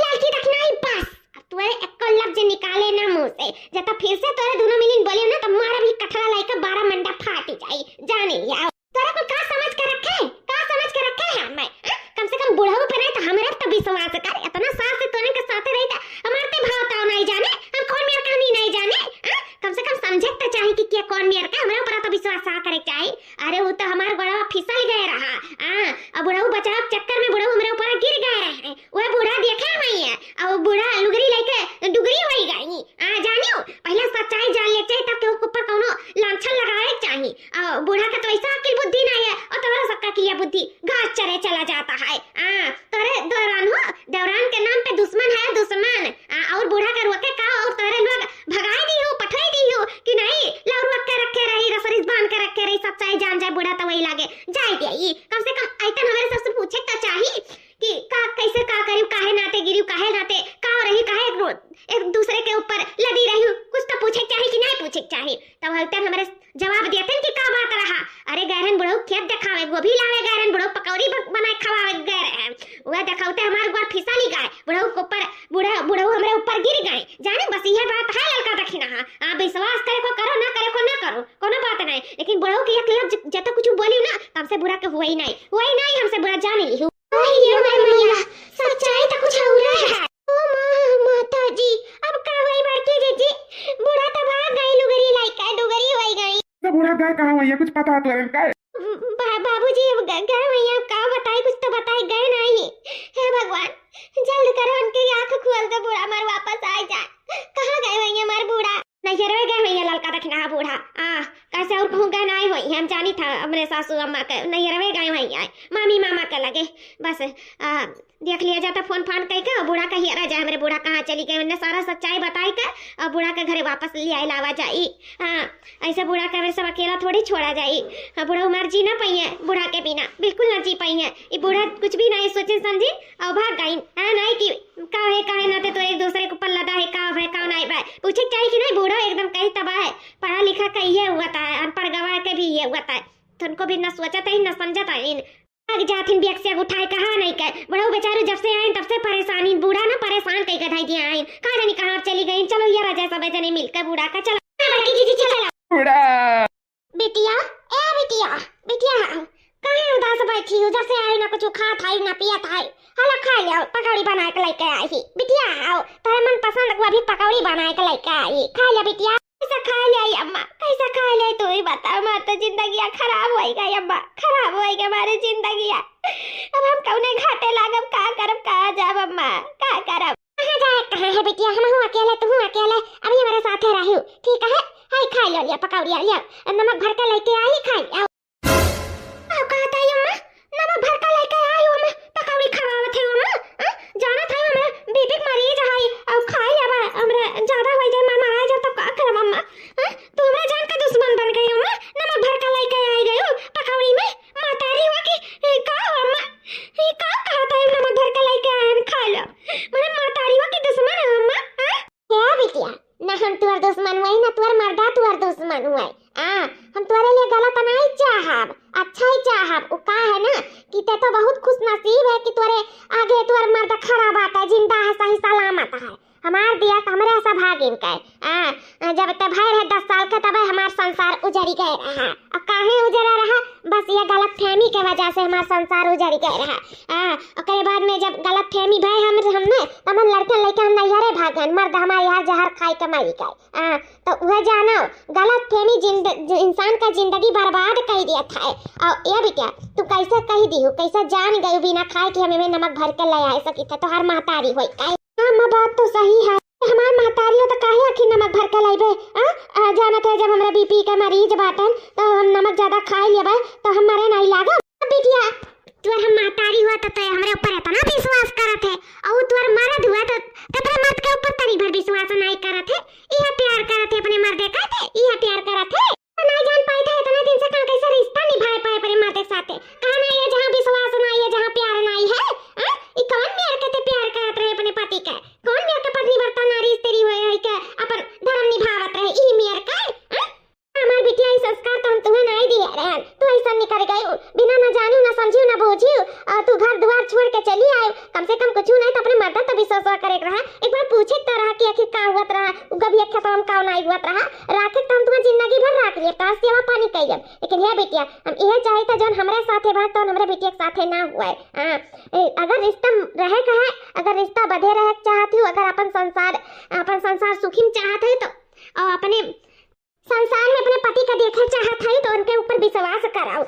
लड़की रखना ही बस तू एक लफ्ज निकाले ना मुंह से जब फिर से तोरे दोनों मिलिन बोलियो ना तो मारा भी कठरा लाइका 12 मंडा फाट जाई जाने लिया तोरा को का समझ के रखे है मैं कम से कम बुढ़ाऊ पे नहीं तो हमारे तो विश्वास कर इतना सास से तोने के साथ रही था हमारे ते भाव ताव नहीं जाने हम कौन मेर कहानी नहीं जाने कम से कम समझे तो चाहे कि क्या कौन मेर का हमारे ऊपर तो विश्वास आ करे चाहे अरे वो तो हमार बड़ा फिसल गए रहा अब बुढ़ाऊ बचाव चक्कर में बुढ़ाऊ हमारे ऊपर गिर गए रहे वो बूढ़ा देखे नहीं है और बूढ़ा लुगरी लेके डुगरी होई गई जानियो पहले सच्चाई जान ले चाहिए तब के ऊपर कोनो लांछन लगाए चाहिए बूढ़ा का तो ऐसा अकल बुद्धि नहीं है और तुम्हारा सबका किया बुद्धि घास चरे चला जाता है तोरे दौरान के नाम पे दुश्मन है दुश्मन और बूढ़ा का रोके का और तोरे लोग भगाई दी हो पठाई दी हो कि नहीं लौर के रखे रही रसरीस बांध के रखे रही सच्चाई जान जाए बूढ़ा तो वही लागे जाए दिया कम से कम लेकिन बुढ़ऊ के एक लफ्ज जब तक कुछ बोली ना तो हमसे बुरा के हुआ ही नहीं हमसे बुरा जान ली हूँ। ये मैया सच्चाई तो कुछ और है। ओ माता जी अब का होई बाकी जी बुढ़ा तो भाग गई लुगरी लाइका डुगरी होई गई। तो बुढ़ा गए कहाँ भैया, कुछ पता तो है का? बाबूजी अब गए भैया, का बताए, कुछ तो बताए गए नहीं। हे भगवान जल्द करो उनकी आंख खोल दो, बूढ़ा मार वापस आ जाए। कहाँ गए भैया मार बूढ़ा? नहीं रह गए भैया लड़का देखना बूढ़ा कैसे और कहूँ गए नहीं हुई हम जानी था अपने सासू अम्मा के नहीं रह गए भैया मामी मामा के लगे बस देख लिया जाता फोन फान कह के बूढ़ा कहीं रह जाए हमारे बूढ़ा कहाँ चली गई, उन्हें सारा सच्चाई बताई के और बूढ़ा के घरे वापस ले आए लावा जाई। ऐसे बूढ़ा के सब अकेला थोड़ी छोड़ा जाई। बूढ़ा उमर जी ना पाई है बूढ़ा के बिना, बिल्कुल ना जी पाई है। ये बूढ़ा कुछ भी नहीं सोचे समझी और भाग गई नहीं कि काहे ना तो एक दूसरे के ऊपर लदा है का नहीं भाई पूछे चाहिए कि नहीं। बूढ़ा एकदम कहीं तबाह है, पढ़ा लिखा का ये हुआ था, अनपढ़ गवाह के भी ये हुआ था, तो उनको भी न सोचा था न समझा था। आग जाथिन बैग से उठाए कहा नहीं कह बड़ा बेचारे जब से आए तब से परेशानी बूढ़ा ना परेशान कह के धाई आए कहा जानी कहाँ चली गई। चलो यार जैसा सब जने मिलकर बूढ़ा का चलो चलो बूढ़ा बिटिया ए बिटिया बिटिया कहाँ उदास बैठी हो? जब से आई ना कुछ खा थाई ना पिया थाई हला खा लिया पकौड़ी बना के लेके आई ही बिटिया आओ तेरे मन पसंद को अभी पकौड़ी बना के लेके आई खा लिया बिटिया। कैसा खा लिया अम्मा कैसा खा लिया तू ही बता, हमारी तो जिंदगी खराब हो गई अम्मा, खराब हो गई हमारी जिंदगी। अब हम कौने घाटे लागब का करब कहाँ जाब अम्मा का करब कहाँ जाए कहाँ है बिटिया? हम हूँ अकेले तू हूँ अकेले अभी हमारे साथ रहू ठीक है। हाय खा लिया पकौड़ी लिया नमक भर के लेके आई खा लिया। कहता है अम्मा नमक भर के लेके आई अम्मा पकौड़ी खवावत है अम्मा जाना था हमरा बीपी मरीज है और खाई अब हमरा ज्यादा हो जाए मामा आ जाए तो का करब अम्मा? तू हमरा जान का दुश्मन बन गई अम्मा, नमक भर के लेके आई गई पकौड़ी में मातारी हो कि का अम्मा ये का कहता है नमक भर के लेके आई खा लो माने मातारी हो कि दुश्मन है अम्मा? क्या बिटिया ना हम तुअर दुश्मन हुए ना तुअर मर्दा तुअर दुश्मन हुए हम तुम्हारे लिए गलत नहीं चाहब अच्छा ही चाहब। वो का है ना कि ते तो बहुत खुश नसीब है कि तुम्हारे आगे तुम्हारा मर्द खड़ा बात है जिंदा है सही सलामत है। हमार दिया हमरे ऐसा भागिन के जब ते भाई रहे 10 साल के तब हमार संसार उजड़ी गए रहा और काहे उजड़ा रहा बस ये गलत फहमी के वजह से हमार संसार उजड़ी गए रहा। ओकरे बाद में जब गलत फहमी भाई हमने तब लड़के लेके हम नैहरे भागन मर्द हमारे यहाँ जहर खाई के मरी गए तो वह जानो गलत फहमी इंसान का जिंदगी बर्बाद कर दिया था। और ये बेटा तू कैसे कही दी हो कैसे जान गई बिना खाए कि हमें नमक भर के ले आए सकी था तो हर महतारी होई हाँ बात तो सही है हमार महतारी हो तो काहे आखिर नमक भर के लाइबे जाना था जब हमरा बीपी के मरीज बाटन तो हम नमक ज्यादा खाई लेबे तो हमारे नहीं लागा बिटिया तुअर हम महतारी हुआ तो हमरे ऊपर इतना विश्वास करत है और तुअर मर्द हुआ तो तेरे मर्द के ऊपर तनी भर विश्वास नहीं करत है। यह प्यार करत है अपने मर्द का थे यह प्यार करत है नहीं जान पाए थे इतने दिन से कहां कैसे रिश्ता निभाए पाए अपने मर्द के साथ कहां नहीं है जहां विश्वास नहीं है जहां प्यार नहीं है। ई कौन मेरे के प्यार करत रहे अपने पति का कौन मेरे के पत्नी बर्तन नारी स्त्री होए के अपन धर्म निभावत रहे ई मेरे का हमार बिटिया ई संस्कार तो हम तुम्हें नहीं दिए रहन तू ऐसा निकल गई बिना न जानी न समझी न बूझी तू घर द्वार छोड़ के चली आई कम से कम कुछ नहीं तो अपने मर्द तो विश्वास करे रहा एक बार पूछे तो रहा कि आखिर का हुआ रहा कभी एक खत्म का नहीं हुआ रहा राखे तो हम तुम्हें जिंदगी भर रख लिए का सेवा पानी कइल लेकिन ये बिटिया हम यह चाहे था जौन हमरे साथे बात तो हमरे बिटिया के साथे ना हुए। अगर रिश्ता रहे का है अगर रिश्ता बढ़े रहे चाहती हो अगर अपन संसार सुखी चाहते हो तो अपने संसार में अपने पति का देखा चाहत है तो उनके ऊपर विश्वास कराओ।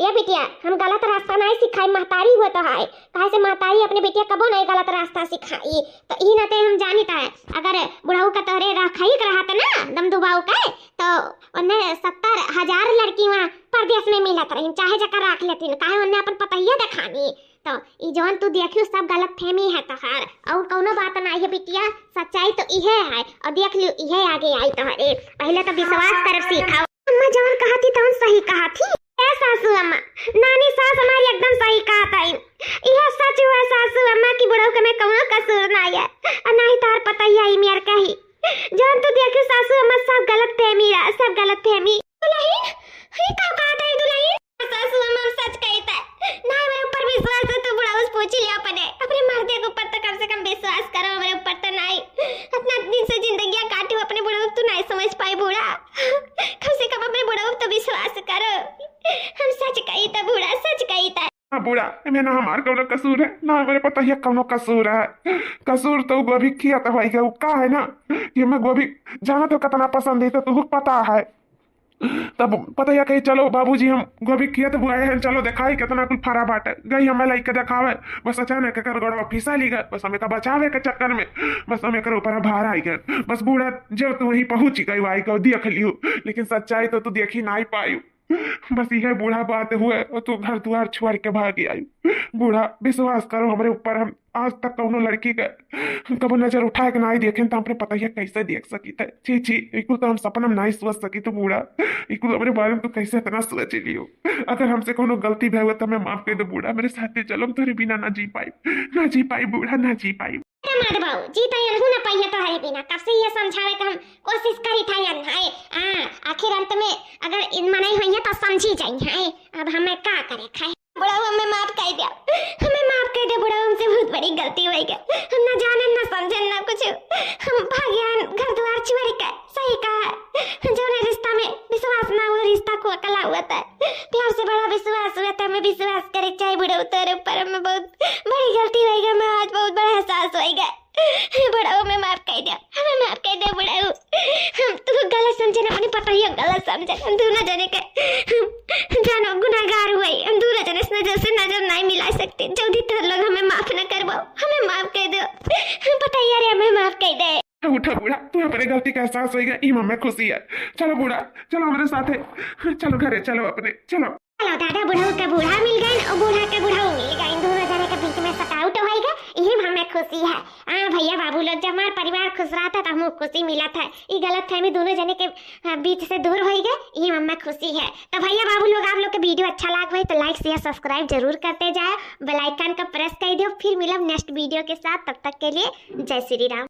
ये बिटिया हम गलत रास्ता नहीं सिखाई महतारी हुआ तो है कहे से महतारी अपने बिटिया कबो नहीं गलत रास्ता सिखाई तो ई न ते हम जानी था अगर बुढ़ाऊ का तोरे रखाई रहा था ना दम दुबाऊ का तो उन्हें 70,000 लड़की वहाँ परदेश में मिलत रही चाहे जकर रख लेती काहे उन्हें अपन पतैया दिखानी तो ई जौन तू देखियो सब गलत फहमी है तोहार और कौनो बात नहीं है बिटिया सच्चाई तो इहे है और देख लियो इहे आगे आई तोहरे पहले तो विश्वास कर सीखाओ। अम्मा जौन कहती तौन सही कहती ए सासू अम्मा नानी सास हमारी एकदम सही कहता है यह सच हुआ सासू अम्मा की बुढ़ऊ के में कौनो कसूर नहीं है और ना ही तार पतैया ही मेर कही जौन तू देखियो सासू अम्मा सब गलत फहमी दुल्हन ही का कहता है दुल्हन सासू अम्मा सच कहता है ना मेरे ऊपर विश्वास है तो बुढ़ाऊ से पूछ लिया अपने मर्द के ऊपर तो कम से कम विश्वास करो मेरे ऊपर तो नहीं इतना दिन से जिंदगी काटी अपने बुढ़ाऊ तू नहीं समझ पाई बूढ़ा कम से कम अपने बुढ़ाऊ तो मारो। हम सच कही था बूढ़ा, सच कही था। हाँ बूढ़ा, में ना हमार कौनो कसूर है ना मेरे पता है कौनो कसूर है। कसूर तो गोभी किया तो भाई का है ना कि हमें गोभी जाना तो कितना पसंद है तो तुमको पता है। तब पता है कही चलो बाबूजी हम गोभी किया तो बुआए हैं, चलो दिखाई कितना कुल फरा बाटे गई हमें लाइक के दिखावे। बस अचानक कर गड़वा फिसा ली गए, बस हमें का बचावे के चक्कर में बस हमें कर ऊपर भार आई गए। बस बूढ़ा जो तू वहीं पहुंच गई आई को देख लियो, लेकिन सच्चाई तो तू देखी नहीं पायू। बस यह बूढ़ा बात हुए और तू घर द्वार छोड़ के भाग आई। बूढ़ा विश्वास करो हमारे ऊपर, हम आज तक कौनो लड़की के कब नजर उठा के नहीं देखे तो हमने पता है कैसे देख सकी थे। छी छी इकुल तो हम सपना में नहीं सोच सकी। तो बूढ़ा इकुल हमारे बारे में तो कैसे इतना सोच लियो। अगर हमसे कोनो गलती भी हुआ तो मैं माफ कर दो बूढ़ा, मेरे साथ चलो, हम तेरे बिना ना जी पाई बूढ़ा, ना जी पाई। मार बाबू जी तो यही ना पाइए तो हरे बिना कब से ये समझावे का हम कोशिश करी था या नहीं। आखिर अंत में अगर इन मनाई हुई है तो समझी जाई है। अब हमें का करे खाए। बुढ़ा हमें माफ कर दे, हमें माफ कर दे बुढ़ा, हमसे बहुत बड़ी गलती हो गई। हम ना जाने ना समझे ना कुछ, हम भाग्यान घर द्वार छोड़ के सही कहा जो ने रिश्ता में विश्वास ना हुआ, रिश्ता को अकला हुआ था। प्यार से बड़ा विश्वास हुआ था, हमें विश्वास करे चाहे बुढ़ा उतर ऊपर हमें बहुत बड़ी गलती हो गई। मैं आज बहुत बड़ा एहसास हो गया। बुढ़ा हमें माफ कर दे, हमें माफ कर दे बुढ़ा। हम तो गलत समझे ना, अपनी पता ही गलत समझे। हम दोनों जने के जानो गुनाहगार हुए, हम दोनों जने इस नजर से नजर नहीं मिला सकते। जल्दी तो लोग हमें माफ न करवाओ, हमें माफ कर दो। पता ही यार हमें माफ कर दे। उठा बूढ़ा, तू अपने गलती का एहसास हो गया, इमा में खुशी है। चलो बूढ़ा, चलो हमारे साथ है, चलो घरे चलो अपने, चलो। चलो दादा बुढ़ाऊ का बूढ़ा मिल गए और बूढ़ा का बुढ़ाऊ मिल गए, इन दोनों जने के बीच में सटाउट होएगा, यही हमें खुशी है। भैया बाबू लोग जब हमारा परिवार खुश रहा था तो हमें खुशी मिला था। ये गलत फहमी दोनों जने के बीच से दूर होएगा, यही हमें खुशी है। तो भैया बाबू लोग आप लोग के वीडियो अच्छा लगा भाई तो लाइक शेयर सब्सक्राइब जरूर करते जाए, बेल आइकन का प्रेस कर दो। फिर मिलब नेक्स्ट वीडियो के साथ, तब तक के लिए जय श्री राम।